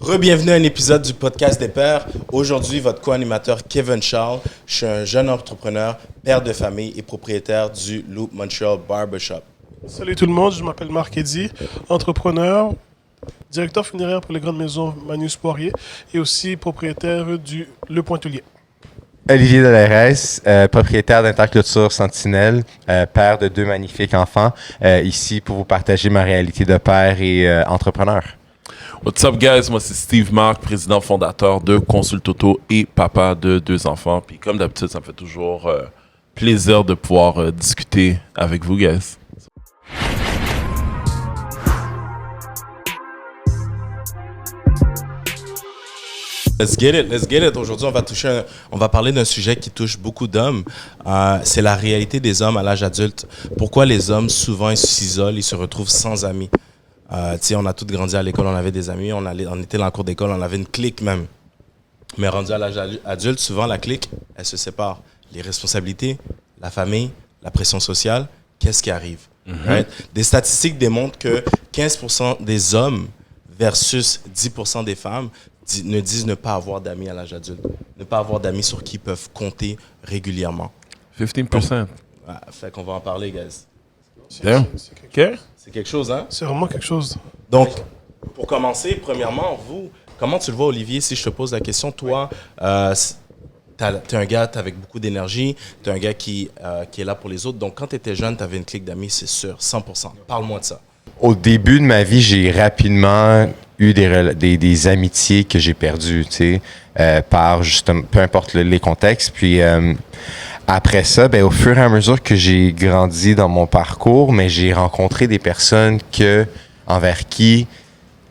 Re-bienvenue à un épisode du podcast des pères. Aujourd'hui, votre co-animateur Kevin Charles. Je suis un jeune entrepreneur, père de famille et propriétaire du Loop Montreal Barbershop. Salut tout le monde, je m'appelle Marc Eddy, entrepreneur, directeur funéraire pour les grandes maisons Manus Poirier et aussi propriétaire du Le Pointelier. Olivier Deleresse, propriétaire d'Interclôture Sentinelle, père de 2 magnifiques enfants, ici pour vous partager ma réalité de père et entrepreneur. What's up, guys? Moi, c'est Steve Marc, président fondateur de Consult Auto et papa de 2 enfants. Puis, comme d'habitude, ça me fait toujours plaisir de pouvoir discuter avec vous, guys. Let's get it. Aujourd'hui, on va parler d'un sujet qui touche beaucoup d'hommes. C'est la réalité des hommes à l'âge adulte. Pourquoi les hommes, souvent, ils s'isolent, ils se retrouvent sans amis. On a tous grandi à l'école, on avait des amis, on était dans la cour d'école, on avait une clique même. Mais rendu à l'âge adulte, souvent la clique, elle se sépare. Les responsabilités, la famille, la pression sociale, qu'est-ce qui arrive? Right? Des statistiques démontrent que 15% des hommes versus 10% des femmes disent ne pas avoir d'amis à l'âge adulte. Ne pas avoir d'amis sur qui ils peuvent compter régulièrement. 15%. Fait qu'on va en parler, guys. Damn. OK. C'est quelque chose, hein? C'est vraiment quelque chose. Donc, pour commencer, premièrement, vous, comment tu le vois, Olivier, si je te pose la question, toi, t'es un gars avec beaucoup d'énergie, t'es un gars qui est là pour les autres. Donc, quand t'étais jeune, t'avais une clique d'amis, c'est sûr, 100%. Parle-moi de ça. Au début de ma vie, j'ai rapidement eu des amitiés que j'ai perdues, tu sais, par justement, peu importe les contextes. Puis après ça, au fur et à mesure que j'ai grandi dans mon parcours, mais j'ai rencontré des personnes envers qui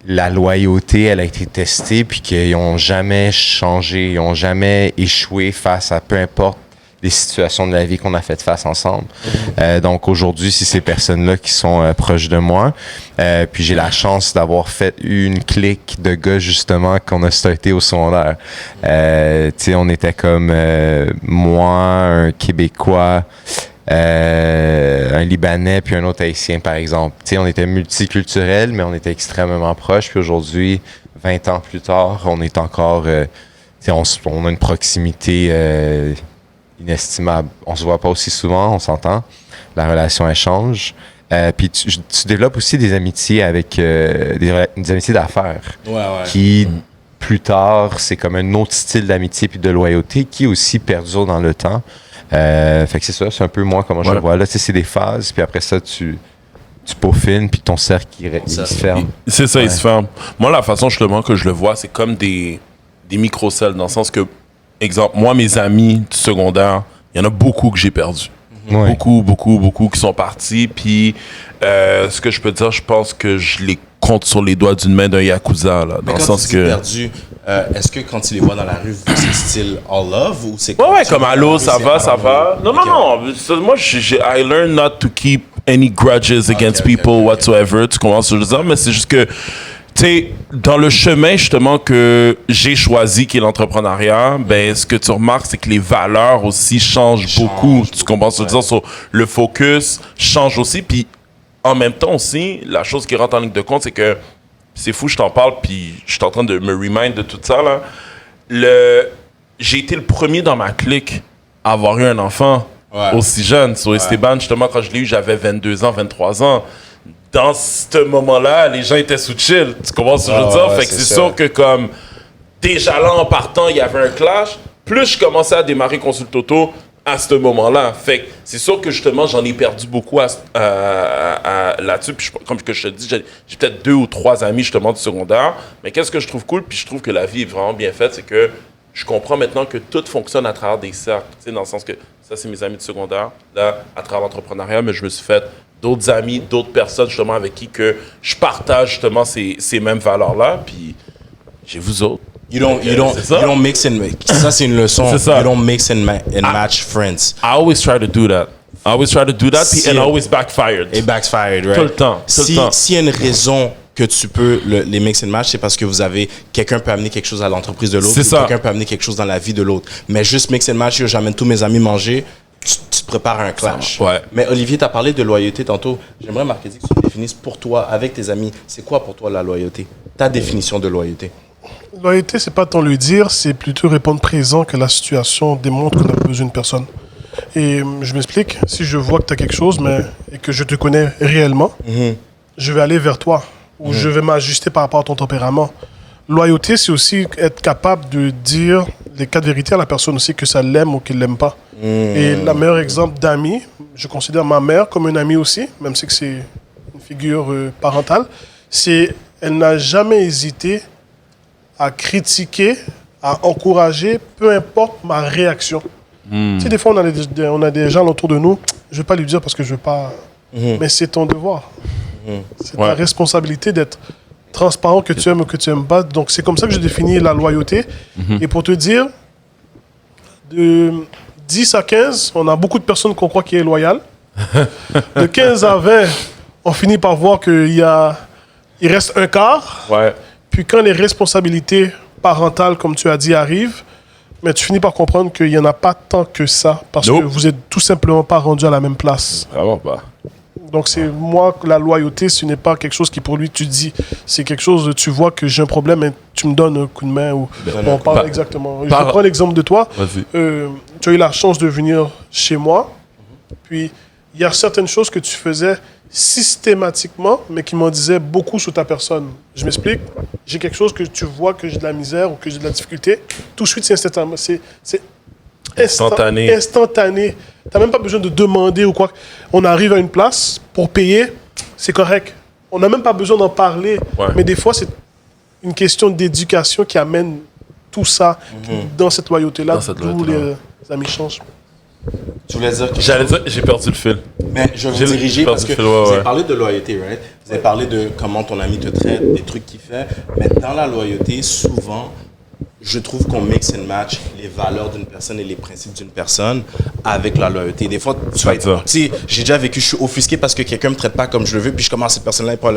la loyauté, elle a été testée, puis qu'ils n'ont jamais changé, ils n'ont jamais échoué face à peu importe les situations de la vie qu'on a fait face ensemble. Donc aujourd'hui, c'est ces personnes-là qui sont proches de moi. Puis j'ai la chance d'avoir fait une clique de gars justement qu'on a starté au secondaire. Tu sais, on était comme moi, un Québécois, un Libanais puis un autre Haïtien par exemple. Tu sais, on était multiculturels, mais on était extrêmement proches. Puis aujourd'hui, 20 ans plus tard, on est encore, tu sais, on a une proximité inestimable. On se voit pas aussi souvent, on s'entend. La relation, elle change. Puis tu développes aussi des amitiés avec des amitiés d'affaires. Qui, plus tard, c'est comme un autre style d'amitié puis de loyauté qui aussi perdure dans le temps. Fait que c'est ça, c'est un peu moi comment je le vois. Là, tu sais, c'est des phases, puis après ça, tu peaufines, puis ton cercle, il se ferme. C'est ça, il se ferme. Moi, la façon justement que je le vois, c'est comme des micro-celles, dans le sens que, exemple, moi, mes amis du secondaire, il y en a beaucoup que j'ai perdus. Ouais. Beaucoup qui sont partis. Puis, ce que je peux dire, je pense que je les compte sur les doigts d'une main d'un Yakuza. Là, dans le sens que. Perdu, est-ce que quand tu les vois dans la rue, c'est style all love ou c'est Ouais, comme allô, ça va. Non. Moi, I learn not to keep any grudges against people whatsoever. Tu comprends ce que je veux dire? Mais c'est juste que, tu sais, dans le chemin, justement, que j'ai choisi, qui est l'entrepreneuriat, ce que tu remarques, c'est que les valeurs aussi changent beaucoup. Tu comprends ce que je veux dire? So, le focus change aussi. Puis, en même temps aussi, la chose qui rentre en ligne de compte, c'est que, c'est fou, je t'en parle, puis je suis en train de me remind de tout ça, là. J'ai été le premier dans ma clique à avoir eu un enfant aussi jeune. Sur Esteban, justement, quand je l'ai eu, j'avais 22 ans, 23 ans. Dans ce moment-là, les gens étaient sous chill. Tu comprends ce que je veux dire? Fait que c'est sûr que comme déjà là, en partant, il y avait un clash. Plus je commençais à démarrer Consult Auto à ce moment-là. Fait que c'est sûr que justement, j'en ai perdu beaucoup là-dessus. Puis comme je te dis, j'ai peut-être 2 ou 3 amis justement du secondaire. Mais qu'est-ce que je trouve cool? Puis je trouve que la vie est vraiment bien faite, c'est que je comprends maintenant que tout fonctionne à travers des cercles. Tu sais, dans le sens que ça, c'est mes amis du secondaire. Là, à travers l'entrepreneuriat, mais je me suis fait d'autres amis, d'autres personnes justement avec qui que je partage justement ces mêmes valeurs-là. Puis j'ai vous autres. You don't mix and match. Ça, c'est une leçon. C'est ça. You don't mix and match friends. I always try to do that. And always backfired. Et backfired, right? Tout le temps. S'il y a une raison que tu peux les mix and match, c'est parce que quelqu'un peut amener quelque chose à l'entreprise de l'autre, C'est ça. quelqu'un peut amener quelque chose dans la vie de l'autre. Mais juste mix and match, j'amène tous mes amis manger, tu te prépares à un clash. Ouais. Mais Olivier, tu as parlé de loyauté tantôt. J'aimerais, Marc, que tu définisses pour toi, avec tes amis, c'est quoi pour toi la loyauté? Ta définition de loyauté? Loyauté, c'est pas tant le dire, c'est plutôt répondre présent que la situation démontre qu'on a besoin d'une personne. Et je m'explique, si je vois que tu as quelque chose et que je te connais réellement, je vais aller vers toi ou je vais m'ajuster par rapport à ton tempérament. Loyauté, c'est aussi être capable de dire les cas de vérité à la personne aussi, que ça l'aime ou qu'il l'aime pas. Et le meilleur exemple d'ami, je considère ma mère comme une amie aussi, même si c'est une figure parentale, c'est elle n'a jamais hésité à critiquer, à encourager, peu importe ma réaction. Tu sais, des fois, on a des gens autour de nous, je ne vais pas lui dire parce que je ne veux pas... Mais c'est ton devoir. C'est ta responsabilité d'être transparent, que tu aimes ou que tu n'aimes pas. Donc, c'est comme ça que je définis la loyauté. Et pour te dire, de 10 à 15, on a beaucoup de personnes qu'on croit qui est loyale. De 15 à 20, on finit par voir qu'il reste un quart. Ouais. Puis quand les responsabilités parentales, comme tu as dit, arrivent, mais tu finis par comprendre qu'il n'y en a pas tant que ça, parce que vous n'êtes tout simplement pas rendu à la même place. Vraiment pas. Donc c'est moi, la loyauté, ce n'est pas quelque chose qui pour lui tu dis, c'est quelque chose, tu vois que j'ai un problème et tu me donnes un coup de main. Ou on parle exactement. Je prends l'exemple de toi. Tu as eu la chance de venir chez moi, puis il y a certaines choses que tu faisais systématiquement, mais qui m'en disaient beaucoup sur ta personne. Je m'explique. J'ai quelque chose que tu vois que j'ai de la misère ou que j'ai de la difficulté. Tout de suite, c'est instantané. C'est instantané. Tu n'as même pas besoin de demander ou quoi. On arrive à une place pour payer, c'est correct. On n'a même pas besoin d'en parler. Ouais. Mais des fois, c'est une question d'éducation qui amène tout ça dans cette loyauté-là, d'où les amis changent. Tu voulais dire que... J'allais dire, j'ai perdu le fil. Mais je vais vous diriger parce que vous avez parlé de loyauté, right? Vous avez parlé de comment ton ami te traite, des trucs qu'il fait. Mais dans la loyauté, souvent, je trouve qu'on mix and match les valeurs d'une personne et les principes d'une personne avec la loyauté. Des fois, tu vas être... Tu sais, j'ai déjà vécu, je suis offusqué parce que quelqu'un me traite pas comme je le veux, puis je commence, cette personne-là n'est pas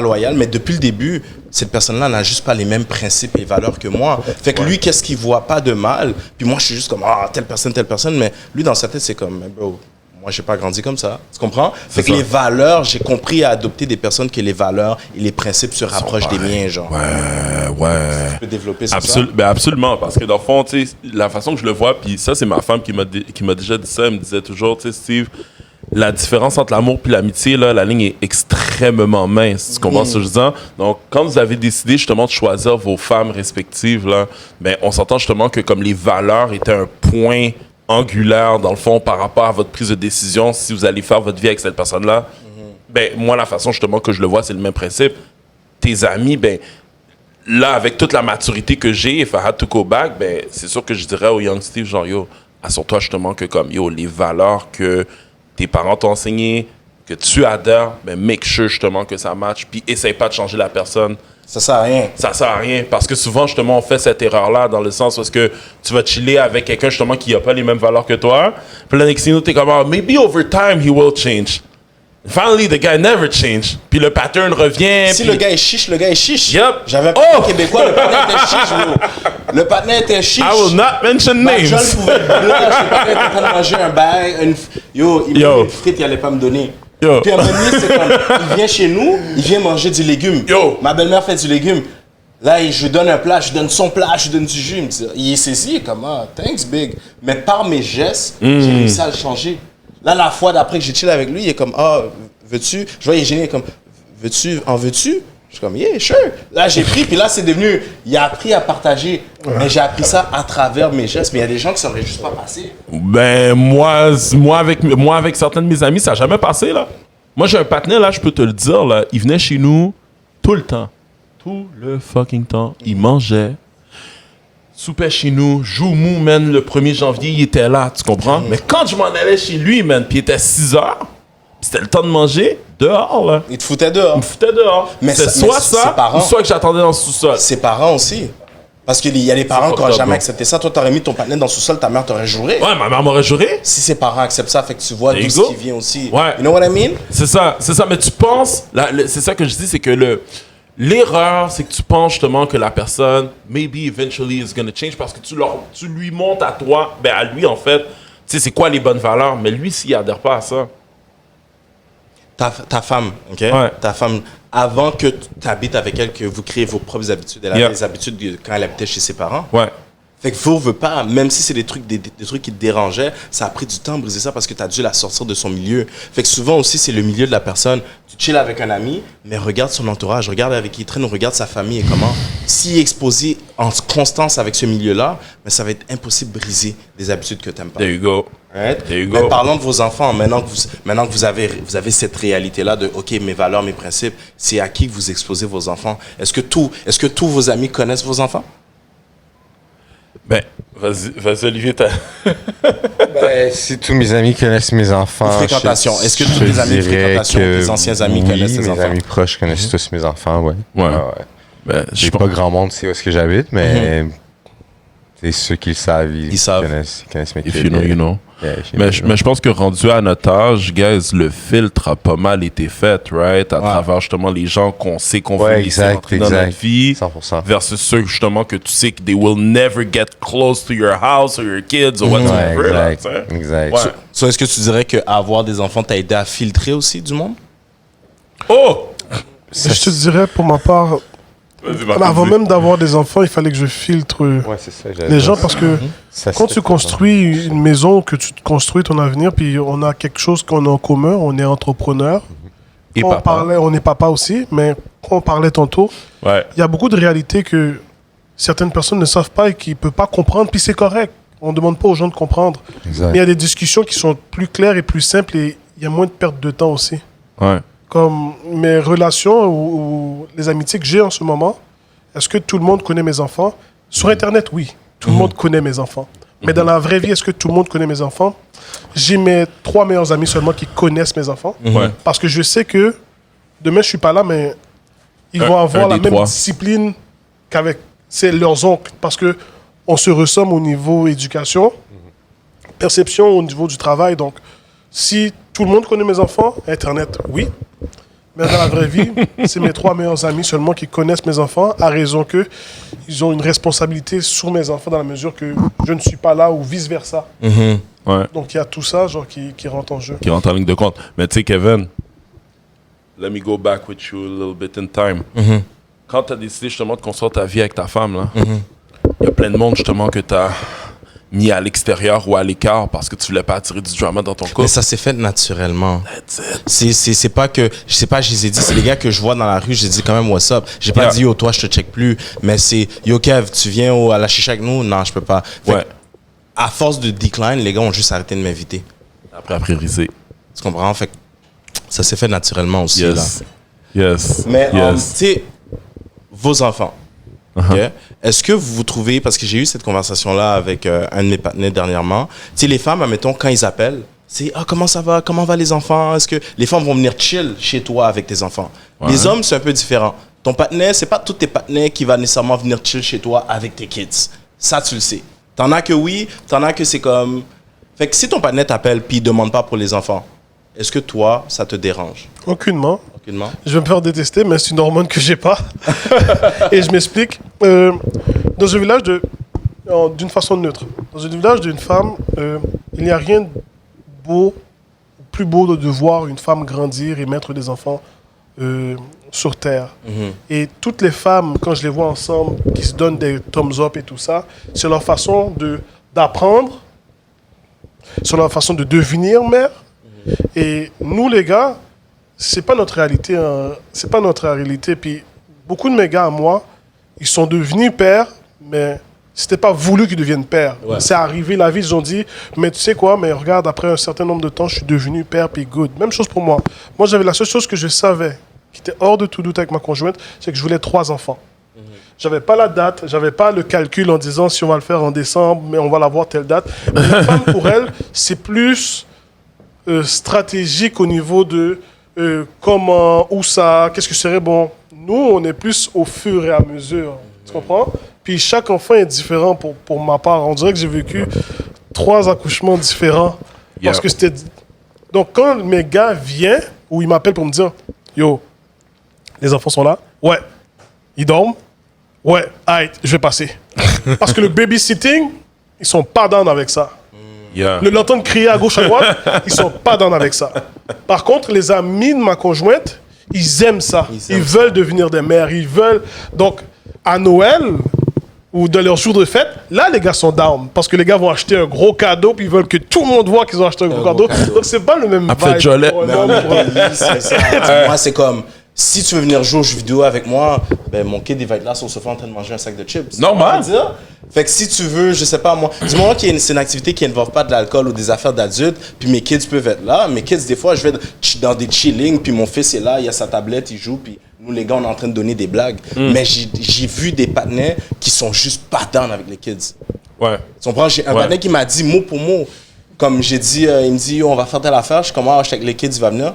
loyale, mais depuis le début, cette personne-là n'a juste pas les mêmes principes et valeurs que moi. Fait que lui, qu'est-ce qu'il voit pas de mal? Puis moi, je suis juste comme, telle personne, mais lui, dans sa tête, c'est comme, bro, moi, j'ai pas grandi comme ça. Tu comprends? Fait que les valeurs, j'ai compris à adopter des personnes que les valeurs et les principes se rapprochent des miens, genre. Ouais. Tu peux développer ça? Ben absolument, parce que dans le fond, tu sais, la façon que je le vois, puis ça, c'est ma femme qui m'a déjà dit ça, elle me disait toujours, tu sais, Steve, la différence entre l'amour et l'amitié, là, la ligne est extrêmement mince. Tu comprends ce que je veux dire? Donc, quand vous avez décidé justement de choisir vos femmes respectives, là, ben, on s'entend justement que comme les valeurs étaient un point angulaire, dans le fond, par rapport à votre prise de décision, si vous allez faire votre vie avec cette personne-là, ben, moi, la façon justement que je le vois, c'est le même principe. Tes amis, ben, là, avec toute la maturité que j'ai, if I had to go back, ben, c'est sûr que je dirais au Young Steve, genre, yo, assure-toi justement que comme, yo, les valeurs que tes parents t'ont enseigné, que tu adhères, ben make sure justement que ça match, puis essaye pas de changer la personne. Ça sert à rien. Ça sert à rien, parce que souvent, justement, on fait cette erreur-là dans le sens où est-ce que tu vas chiller avec quelqu'un, justement, qui n'a pas les mêmes valeurs que toi, puis là, next thing you know, t'es comme, maybe over time, he will change. Finally, the guy never changed. Puis le pattern revient. Si le gars est chiche, le gars est chiche. Yep. J'avais un patin québécois, le patin était chiche, bro. Le patin était chiche. I will not mention names. John pouvait être blanc, le patin était en train de manger un bail, il me donnait une frite, il allait pas me donner. Puis un moment donné, c'est comme, il vient chez nous, il vient manger du légume. Ma belle-mère fait du légume. Là, je lui donne un plat, je lui donne son plat, je lui donne du jus. Il est saisi, il est comme, thanks, big. Mais par mes gestes, j'ai réussi à le changer. Là, la fois d'après que j'ai chill avec lui, il est comme, veux-tu? Je vois, il est gêné, comme, en veux-tu? Je suis comme, yeah, sure. Là, j'ai pris, puis là, c'est devenu, il a appris à partager. Mais j'ai appris ça à travers mes gestes. Mais il y a des gens qui ne sauraient juste pas passer. Ben, moi, avec certains de mes amis, ça n'a jamais passé, là. Moi, j'ai un partenaire, là, je peux te le dire, là, il venait chez nous tout le temps. Tout le fucking temps. Il mangeait. Soupait chez nous, joue mou, man, le 1er janvier, il était là, tu comprends? Mais quand je m'en allais chez lui, man, puis il était 6 heures, c'était le temps de manger, dehors, là. Il te foutait dehors. Il me foutait dehors. Mais c'est soit ça, ou soit que j'attendais dans le sous-sol. Ses parents aussi. Parce qu'il y a des parents qui n'ont jamais accepté ça. Toi, t'aurais mis ton partenaire dans le sous-sol, ta mère t'aurait juré. Ouais, ma mère m'aurait juré. Si ses parents acceptent ça, fait que tu vois d'où ce qui vient aussi. Ouais. You know what I mean? C'est ça. Mais tu penses, c'est ça que je dis, c'est que l'erreur, c'est que tu penses justement que la personne, maybe eventually is gonna change parce que tu lui montres à toi, ben à lui en fait, tu sais, c'est quoi les bonnes valeurs, mais lui, s'il adhère pas à ça. Ta femme, ok? Ouais. Ta femme avant que tu habites avec elle, que vous créez vos propres habitudes. Elle avait Yeah. les habitudes quand elle habitait chez ses parents. Ouais. Fait que veut pas, même si c'est des trucs qui te dérangeaient, ça a pris du temps à briser ça parce que tu as dû la sortir de son milieu. Fait que souvent aussi, c'est le milieu de la personne. Tu chill avec un ami, mais regarde son entourage, regarde avec qui il traîne, regarde sa famille et comment. S'il est exposé en constance avec ce milieu-là, mais ça va être impossible de briser des habitudes que tu n'aimes pas. There you go. Right? There you Mais go. parlons de vos enfants. Maintenant que vous avez cette réalité-là de, OK, mes valeurs, mes principes, c'est à qui vous exposez vos enfants. Est-ce que tous vos amis connaissent vos enfants? Ben, vas-y Olivier, Ben, si tous mes amis connaissent mes enfants. Fréquentation. Est-ce que tous je les amis de dirais fréquentation, que tes anciens amis oui, connaissent tes mes enfants? amis proches connaissent tous mes enfants, ouais. Ouais. Ben, j'ai pas grand monde, c'est où est-ce que j'habite, mais c'est ceux qui le savent, ils savent. connaissent mes If kids. you know, you know. Yeah, if you Mais, know, je- you know. mais je pense que rendu à notre âge, guys, le filtre a pas mal été fait, right? À travers justement les gens qu'on sait qu'on veut laisser rentrer dans notre vie. 100%. Versus ceux justement que tu sais que they will never get close to your house or your kids or whatsoever. Ouais, là, exact. tu sais. Exact. Ouais. So, est-ce que tu dirais qu'avoir des enfants t'a aidé à filtrer aussi du monde? Oh! Je te dirais, pour ma part, Vas-y, Marc, avant vas-y. même d'avoir des enfants, il fallait que je filtre Ouais, c'est ça. j'allais les dire gens ça. parce que Ça, quand c'est tu construis une maison, que tu te construis ton avenir, puis on a quelque chose qu'on a en commun, on est entrepreneur. Et On papa. parlait, on est papa aussi, mais quand on parlait tantôt, Ouais. il y a beaucoup de réalités que certaines personnes ne savent pas et qui ne peuvent pas comprendre, puis c'est correct. On ne demande pas aux gens de comprendre. Exact. Mais il y a des discussions qui sont plus claires et plus simples et il y a moins de perte de temps aussi. Ouais. Comme mes relations ou les amitiés que j'ai en ce moment, est-ce que tout le monde connaît mes enfants? Sur Internet, oui. Tout le monde connaît mes enfants. Mais dans la vraie vie, est-ce que tout le monde connaît mes enfants? J'ai mes 3 meilleurs amis seulement qui connaissent mes enfants. Ouais. Parce que je sais que demain, je suis pas là, mais ils vont avoir un la des même 3. discipline qu'avec leurs oncles. Parce que on se ressemble au niveau éducation, perception au niveau du travail. Donc, si tout le monde connaît mes enfants, Internet, oui. Mais dans la vraie vie, c'est mes 3 meilleurs amis seulement qui connaissent mes enfants, à raison que ils ont une responsabilité sur mes enfants dans la mesure que je ne suis pas là ou vice-versa. Ouais. Donc, il y a tout ça genre, qui rentre en jeu. Qui rentre en ligne de compte. Mais tu sais, Kevin, let me go back with you a little bit in time. Quand tu as décidé justement de construire ta vie avec ta femme, là, il y a plein de monde justement que tu as mis à l'extérieur ou à l'écart parce que tu voulais pas attirer du drama dans ton couple. Mais ça s'est fait naturellement. That's it. C'est pas que, je sais pas, je les ai dit, c'est les gars que je vois dans la rue, j'ai dit quand même what's up. J'ai pas Yeah. dit yo, toi, je te check plus. Mais c'est yo, Kev, tu viens à la chicha avec nous? Non, je peux pas. Fait Ouais. que, à force de decline, les gars ont juste arrêté de m'inviter. Après, à prioriser. Tu comprends? Fait que ça s'est fait naturellement aussi. Yes. Là. Yes. Mais, tu yes. sais, vos enfants, ok? Est-ce que vous vous trouvez, parce que j'ai eu cette conversation-là avec un de mes partenaires dernièrement, tu sais, les femmes, admettons, quand ils appellent, c'est « Ah, comment ça va? Comment va les enfants? » Est-ce que les femmes vont venir chill chez toi avec tes enfants? Ouais. Les hommes, c'est un peu différent. Ton partenaire, c'est pas tous tes partenaires qui va nécessairement venir chill chez toi avec tes kids. Ça, tu le sais. T'en as que oui, t'en as que c'est comme... Fait que si ton partenaire t'appelle puis il demande pas pour les enfants, est-ce que toi, ça te dérange? Aucunement. Aucunement. Je vais me faire détester, mais c'est une hormone que j'ai pas. Et je m'explique. Dans un village d'une façon neutre, dans un village d'une femme, il n'y a rien de beau, plus beau de voir une femme grandir et mettre des enfants sur terre. Et toutes les femmes, quand je les vois ensemble, qui se donnent des thumbs up et tout ça, c'est leur façon d'apprendre, c'est leur façon de devenir mère. Et nous, les gars, c'est pas notre réalité. C'est pas notre réalité. Puis beaucoup de mes gars à moi, ils sont devenus pères, mais c'était pas voulu qu'ils deviennent pères. Ouais. C'est arrivé, la vie, ils ont dit, mais tu sais quoi, mais regarde, après un certain nombre de temps, je suis devenu père, puis good. Même chose pour moi. Moi, j'avais la seule chose que je savais, qui était hors de tout doute avec ma conjointe, c'est que je voulais 3 enfants. J'avais pas la date, j'avais pas le calcul en disant si on va le faire en décembre, mais on va l'avoir telle date. Mais la femme, pour elle, c'est plus stratégique au niveau de comment, où ça, qu'est-ce que serait bon. Nous, on est plus au fur et à mesure. Tu comprends? Puis chaque enfant est différent pour ma part. On dirait que j'ai vécu 3 accouchements différents. Parce Yeah. que c'était... Donc, quand mes gars viennent, ou ils m'appellent pour me dire « Yo, les enfants sont là? Ouais. Ils dorment? Ouais. Aïe, je vais passer. » Parce que le babysitting, ils sont pas down avec ça. Yeah. L'entendre crier à gauche, à droite, ils sont pas down avec ça. Par contre, les amis de ma conjointe, Ils aiment ça. Ils Veulent devenir des mères. Ils veulent. Donc, à Noël ou de leur jour de fête, là, les gars sont down. Parce que les gars vont acheter un gros cadeau, puis ils veulent que tout le monde voit qu'ils ont acheté un gros cadeau. Donc, c'est pas le même Après vibe. Jolet. pour un Mais homme, en pour un- pays, c'est ça. Moi, c'est comme, si tu veux venir jouer aux jeux vidéo avec moi, ben, mon kid, il va être là sur le sofa en train de manger un sac de chips. Normal. Tu vois ce que je veux dire? Fait que si tu veux, je sais pas moi, du moment qu'il y a c'est une activité qui n'involve pas de l'alcool ou des affaires d'adultes, puis mes kids peuvent être là. Mes kids, des fois, je vais dans des chillings, puis mon fils est là, il a sa tablette, il joue, puis nous, les gars, on est en train de donner des blagues. Mais j'ai vu des partenaires qui sont juste pas down avec les kids. Ouais. Tu comprends? J'ai un Ouais. partenaire qui m'a dit mot pour mot. Comme j'ai dit, il me dit, yo, on va faire telle affaire. Je suis comme, avec les kids, il va venir.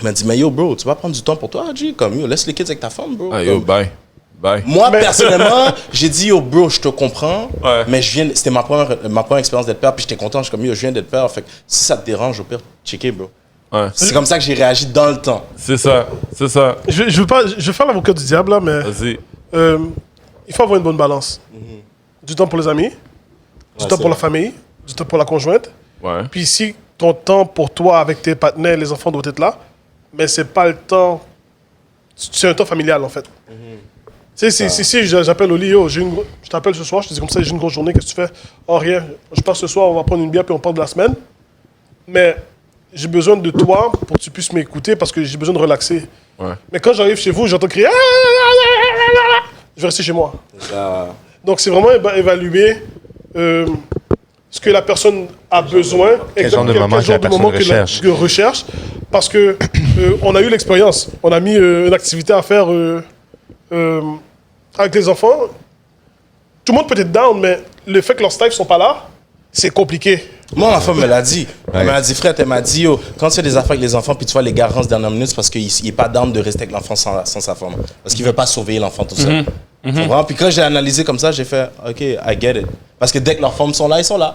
Il m'a dit, mais yo, bro, tu vas prendre du temps pour toi, G. Comme, yo, laisse les kids avec ta femme, bro. Ah, yo, Comme, bye. Bye. moi, personnellement, j'ai dit, yo, bro, je te comprends. Ouais. Mais c'était ma première expérience d'être père. Puis j'étais content. Je suis comme, yo, je viens d'être père. Fait que si ça te dérange, au pire, checker, bro. Ouais. C'est comme ça que j'ai réagi dans le temps. C'est ça. C'est ça. Je vais faire l'avocat du diable, là, mais Vas-y. il faut avoir une bonne balance. Du temps pour les amis, du temps c'est pour la vrai. famille, du temps pour la conjointe. Ouais. Puis si ton temps pour toi, avec tes partenaires, les enfants doivent être là, mais c'est pas le temps... C'est un temps familial, en fait. Tu sais, si j'appelle Oli, yo, je t'appelle ce soir, je te dis comme ça, j'ai une grosse journée, qu'est-ce que tu fais? Oh, rien. Je pars ce soir, on va prendre une bière, puis on parle de la semaine. Mais j'ai besoin de toi pour que tu puisses m'écouter, parce que j'ai besoin de relaxer. Ouais. Mais quand j'arrive chez vous, j'entends crier... Je vais rester chez moi. Donc, c'est vraiment évaluer ce que la personne a besoin. Quel genre de moment que la personne recherche. que recherche. Parce que on a eu l'expérience. On a mis une activité à faire avec les enfants. Tout le monde peut être down, mais le fait que leurs styles ne sont pas là, c'est compliqué. Moi, ma femme me l'a dit. Elle Ouais. m'a dit, frère, elle m'a dit, yo, quand tu fais des affaires avec les enfants, puis tu vois les gars rentrent dernière minute, c'est parce qu'il n'est pas down de rester avec l'enfant sans sa femme. Parce qu'il veut pas surveiller l'enfant tout seul. Tu comprends? Puis quand j'ai analysé comme ça, j'ai fait, OK, I get it. Parce que dès que leurs femmes sont là, ils sont là.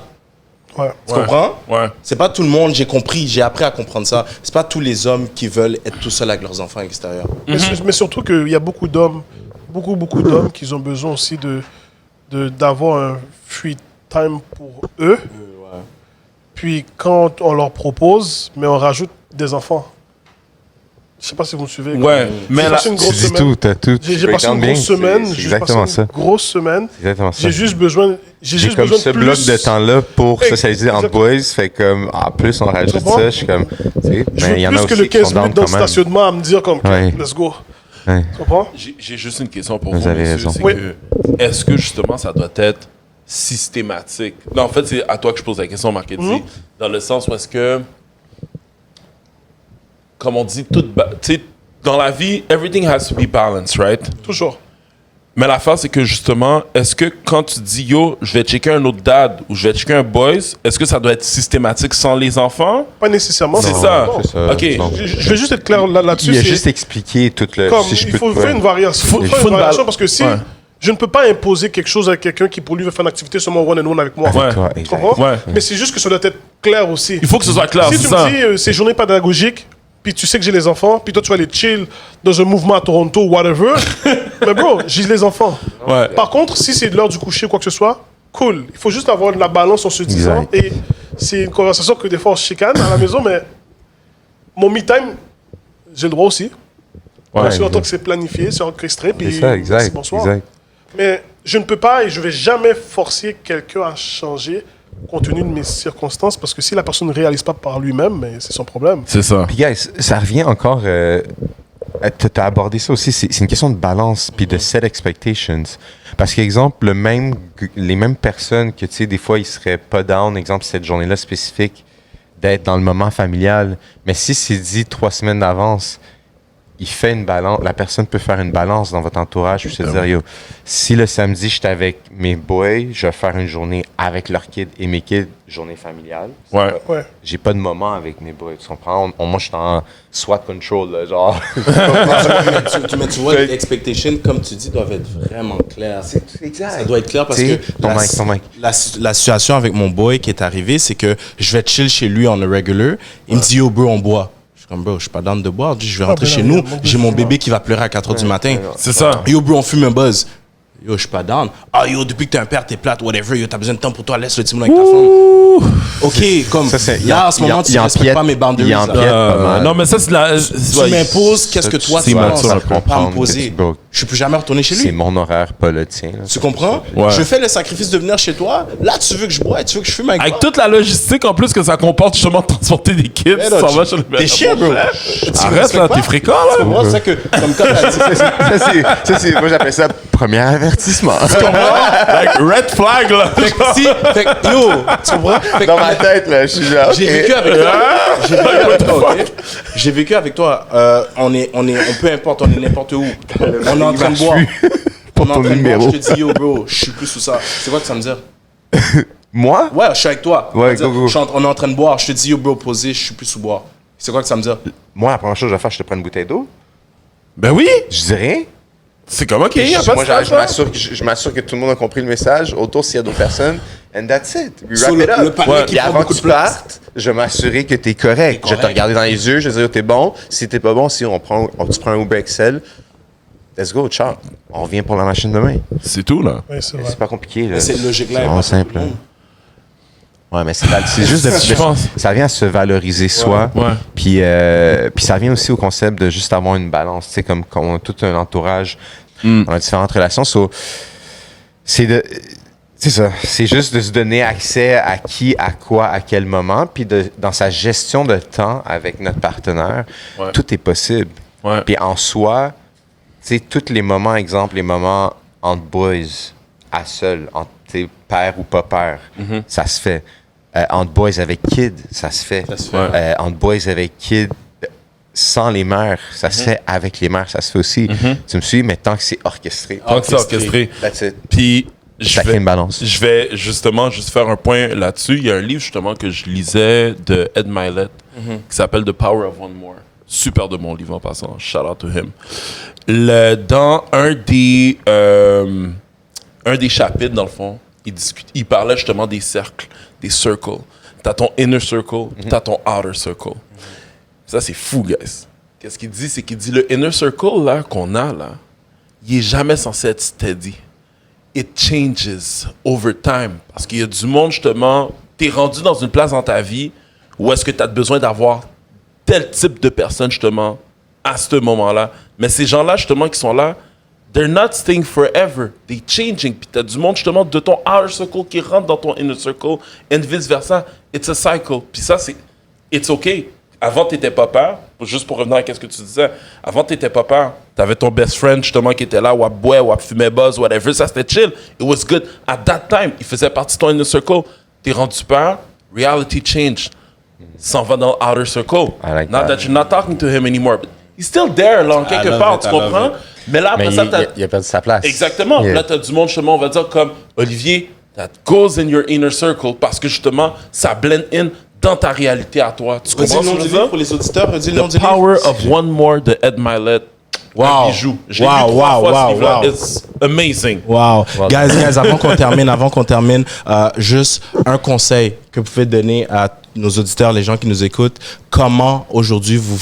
Ouais. Tu comprends? Ouais. C'est pas tout le monde, j'ai compris, j'ai appris à comprendre ça. C'est pas tous les hommes qui veulent être tout seuls avec leurs enfants à l'extérieur. Mais surtout qu'il y a beaucoup d'hommes, beaucoup d'hommes qui ont besoin aussi d'avoir un free time pour eux. Puis quand on leur propose, mais on rajoute des enfants. Je sais pas si vous me suivez. Ouais. Mais J'ai là, passé une Tu grosse dis semaine. tout, t'as tout. J'ai passé une grosse semaine. C'est J'ai exactement passé ça. une grosse semaine. C'est exactement ça. J'ai juste besoin. J'ai J'ai juste comme besoin ce de plus. bloc de temps-là pour socialiser entre Exactement. boys. Fait comme, en plus, on rajoute comprends? ça. Je suis comme, tu sais, Je mais il y en veux a plus que aussi le qui sont 15 down minutes dans le quand même. stationnement à me dire comme, Ouais. let's go. Ouais. Tu comprends? j'ai juste une question pour Vous vous, avez messieurs, raison. c'est Oui. que est-ce que justement ça doit être systématique? Non, en fait, c'est à toi que je pose la question, Marketing, dans le sens où est-ce que, comme on dit, tu sais, dans la vie, everything has to be balanced, right? Toujours. Mais l'affaire, c'est que justement, est-ce que quand tu dis yo, je vais checker un autre dad ou je vais checker un boys, est-ce que ça doit être systématique sans les enfants? Pas nécessairement. C'est non, ça. non. C'est ça. Ok. Non. Je vais juste être clair là-dessus. Il a c'est juste expliqué tout le. comme, si je il peux faut te- faire une variation. Faut- Il faut faut faire une une variation balle- parce que si Ouais. je ne peux pas imposer quelque chose à quelqu'un qui pour lui veut faire une activité seulement one-on-one avec moi. Avec Ouais. toi, Tu exact. comprends? Ouais. Mais c'est juste que ça doit être clair aussi. Il faut que ce soit clair, Si c'est tu ça. me dis c'est journée pédagogique, puis tu sais que j'ai les enfants, puis toi tu vas aller chill dans un mouvement à Toronto, whatever, mais bro, j'ai les enfants. Ouais. Par contre, si c'est de l'heure du coucher ou quoi que ce soit, cool. Il faut juste avoir de la balance en se disant. Exact. Et c'est une conversation que des fois on se chicane à la maison, mais mon me-time, j'ai le droit aussi. Ouais, Aussi longtemps exact. que c'est planifié, c'est orchestré, puis C'est ça, exact. c'est bonsoir. Exact. Mais je ne peux pas et je ne vais jamais forcer quelqu'un à changer compte tenu de mes circonstances, parce que si la personne ne réalise pas par lui-même, mais c'est son problème. C'est ça. Puis, guys, ça revient encore. T'as abordé ça aussi. C'est une question de balance puis de set expectations. Parce qu'exemple, les mêmes personnes que, tu sais, des fois, ils seraient pas down, exemple, cette journée-là spécifique, d'être dans le moment familial. Mais si c'est dit 3 semaines d'avance, il fait une balance. La personne peut faire une balance dans votre entourage. Puis se dire, yo, si le samedi, j'étais avec mes boys, je vais faire une journée avec leurs kids et mes kids, journée familiale. Ouais. Ouais. J'ai pas de moment avec mes boys, tu comprends? Moi, je suis en SWAT control, là, genre. Mais tu vois, les expectations, comme tu dis, doivent être vraiment claires. Ça doit être clair parce T'sais, que ton mic. la situation avec mon boy qui est arrivée, c'est que je vais chill chez lui en a regular. Il me dit, yo, bro, on boit. Je suis comme, bro, je suis pas down de boire. Je vais rentrer ben chez non, nous. mon J'ai mon bébé. bébé qui va pleurer à 4 h du matin. C'est ça. Yo, bro, on fume un buzz. Yo, je suis pas down. Ah, yo, depuis que t'es un père, t'es plate, whatever. Yo, t'as besoin de temps pour toi, laisse le petit monde avec ta femme. OK, comme là, en ce moment, tu respectes pas mes boundaries. Non, mais ça, c'est la. Tu m'imposes qu'est-ce que toi, tu penses. Pas m'imposer. Je suis plus jamais retourné chez lui. C'est mon horaire, pas le tien. Là. Tu comprends? Ouais. Je fais le sacrifice de venir chez toi. Là, tu veux que je bois, tu veux que je fume avec toi. Avec toute la logistique en plus que ça comporte justement de transporter des kids, Mais ça là, va chez le T'es chiant, bro. Arrête là, t'es fréquent Tu là. comprends? C'est ça que, comme quand t'as dit. Moi, j'appelle ça premier avertissement. Like, red flag là. Fait que, yo, tu comprends? Fait que, Dans ma tête, là, je suis genre. j'ai vécu avec toi. J'ai vécu avec toi. On peu importe, on est n'importe où. On est en train de boire. On est en train de boire. Je te dis, yo, bro, je suis plus sous ça. C'est quoi que ça me dit? Moi? Ouais, je suis avec toi. Ouais, go. On est en train de boire. Je te dis, yo, bro, posé, je suis plus sous boire. C'est quoi que ça me dit? Moi, la première chose que je vais faire, je te prends une bouteille d'eau. Ben oui. Je dis rien. C'est comme ok, y a pas de Moi, stress, je m'assure que tout le monde a compris le message. Autour, s'il y a d'autres personnes. And that's it. We So, wrap it up. le panier qui Puis prend avant beaucoup que de tu place. partes, je vais m'assurer que t'es correct. Je vais te regarder dans les yeux, je vais dire, t'es bon. Si t'es pas bon, si tu prends un Uber Excel, let's go, ciao. On revient pour la machine demain. C'est tout là. Oui, c'est vrai. C'est pas compliqué. Là. C'est logique là. C'est vraiment simple. Là. Ouais, mais c'est juste Je pense. ça vient à se valoriser soi. Ouais. Puis ça vient aussi au concept de juste avoir une balance. Tu sais, comme on a tout un entourage, on a différentes relations. So, c'est ça. C'est juste de se donner accès à qui, à quoi, à quel moment. Puis dans sa gestion de temps avec notre partenaire, Ouais. tout est possible. Ouais. Puis en soi, tu sais, tous les moments, exemple, les moments entre boys, à seul, entre père ou pas père, ça se fait. Entre boys avec kids, ça se fait. Ça se fait. Entre boys avec kids, sans les mères, ça se fait. Avec les mères, ça se fait aussi. Tu me suis, mais tant que c'est orchestré. Tant que c'est orchestré. That's it. Puis Ça crée une balance. Je vais justement juste faire un point là-dessus. Il y a un livre justement que je lisais de Ed Mylett qui s'appelle The Power of One More. Super de bon livre en passant. Shout out to him. Dans un des chapitres, dans le fond, il parlait justement des cercles, des circles. T'as ton inner circle, t'as ton outer circle. Ça, c'est fou, guys. Qu'est-ce qu'il dit? C'est qu'il dit le inner circle là, qu'on a là, il est jamais censé être steady. It changes over time. Parce qu'il y a du monde, justement, t'es rendu dans une place dans ta vie où est-ce que tu as besoin d'avoir tel type de personne, justement, à ce moment-là. Mais ces gens-là, justement, qui sont là, they're not staying forever. They're changing. Puis t'as du monde, justement, de ton outer circle qui rentre dans ton inner circle and vice-versa. It's a cycle. Puis ça, c'est... It's okay. Avant, t'étais pas peur. Juste pour revenir à ce que tu disais. Avant, t'étais pas peur. T'avais ton best friend, justement, qui était là, ou à boire, ou à fumer buzz, whatever. Ça, c'était chill. It was good. At that time, il faisait partie de ton inner circle. T'es rendu peur. Reality changed. S'en va dans l'outer circle. I like Not that. that you're not talking to him anymore. But he's still there, là, en quelque love part. it, Tu I love comprends? it. Mais là, après Mais ça, t'as... il a perdu sa place. Exactement. Yeah. Là, tu as du monde, justement, on va dire comme Olivier, that goes in your inner circle parce que justement, ça blend in dans ta réalité à toi. Tu Redis comprends le nom ce que du je veux livre dire? pour les auditeurs. Redis le nom The du livre. Power of One More de Ed Mylett. Wow. Un bijou. Je l'ai Wow, lu 3 wow, fois, wow, ce livre-là. wow. It's amazing. Wow. Guys, avant qu'on termine, juste un conseil que vous pouvez donner à nos auditeurs, les gens qui nous écoutent. Comment aujourd'hui vous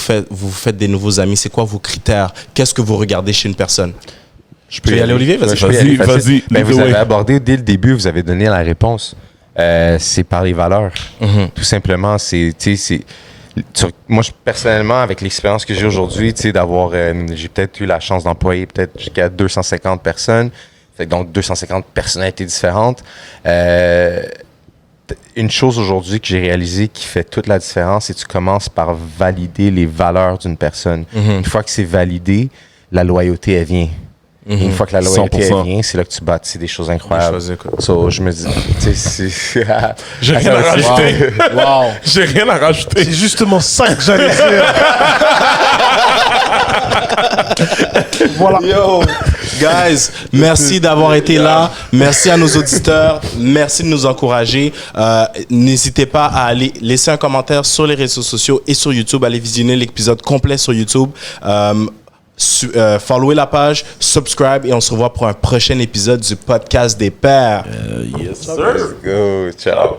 faites des nouveaux amis? C'est quoi vos critères? Qu'est-ce que vous regardez chez une personne? Je peux y aller, Olivier? Vas-y. Je peux y aller, Vas-y, facile. Ben, lead the vous avez way. abordé dès le début, vous avez donné la réponse. C'est par les valeurs. Tout simplement, moi, personnellement, avec l'expérience que j'ai aujourd'hui, d'avoir, j'ai peut-être eu la chance d'employer peut-être jusqu'à 250 personnes, donc 250 personnalités différentes. Une chose aujourd'hui que j'ai réalisée qui fait toute la différence, c'est que tu commences par valider les valeurs d'une personne. Une fois que c'est validé, la loyauté, elle vient. Et une fois que la loyauté, 100%. elle vient, c'est là que tu bâtis des choses incroyables. Des choses, écoute. So, je me dis, tu sais, J'ai rien à rajouter. Wow. J'ai rien à rajouter. C'est justement ça que j'allais dire. Voilà. Yo, guys, merci d'avoir été là. Merci à nos auditeurs. Merci de nous encourager. N'hésitez pas à aller laisser un commentaire sur les réseaux sociaux et sur YouTube. Allez visionner l'épisode complet sur YouTube. Followez la page, subscribe et on se revoit pour un prochain épisode du podcast des pères. Yes, sir. let's go, ciao.